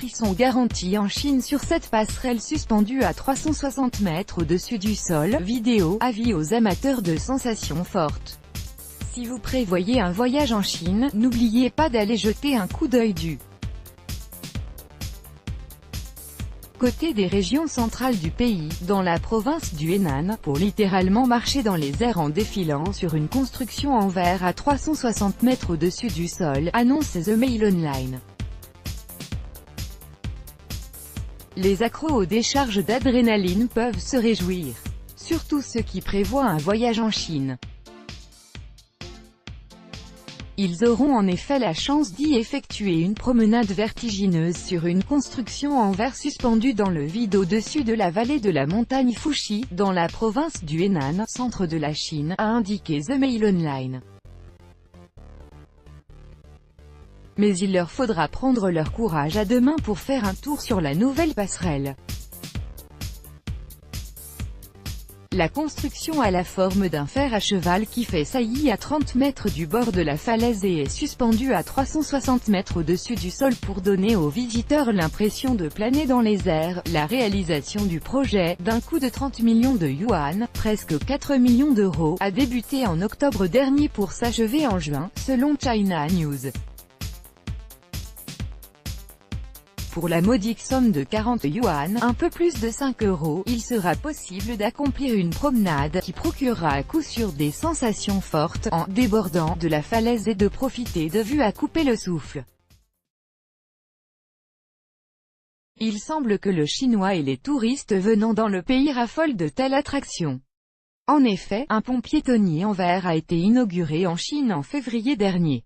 sont garantis en Chine sur cette passerelle suspendue à 360 mètres au-dessus du sol. Vidéo, avis aux amateurs de sensations fortes. Si vous prévoyez un voyage en Chine, n'oubliez pas d'aller jeter un coup d'œil du côté des régions centrales du pays, dans la province du Henan, pour littéralement marcher dans les airs en défilant sur une construction en verre à 360 mètres au-dessus du sol, annonce The Mail Online. Les accros aux décharges d'adrénaline peuvent se réjouir. Surtout ceux qui prévoient un voyage en Chine. Ils auront en effet la chance d'y effectuer une promenade vertigineuse sur une construction en verre suspendue dans le vide au-dessus de la vallée de la montagne Fuxi, dans la province du Henan, centre de la Chine, a indiqué The Mail Online. Mais il leur faudra prendre leur courage à deux mains pour faire un tour sur la nouvelle passerelle. La construction a la forme d'un fer à cheval qui fait saillie à 30 mètres du bord de la falaise et est suspendue à 360 mètres au-dessus du sol pour donner aux visiteurs l'impression de planer dans les airs. La réalisation du projet, d'un coût de 30 millions de yuan, presque 4 millions d'euros, a débuté en octobre dernier pour s'achever en juin, selon China News. Pour la modique somme de 40 yuan, un peu plus de 5 €, il sera possible d'accomplir une promenade qui procurera à coup sûr des sensations fortes, en débordant de la falaise et de profiter de vues à couper le souffle. Il semble que le Chinois et les touristes venant dans le pays raffolent de telles attractions. En effet, un pont piétonnier en verre a été inauguré en Chine en février dernier.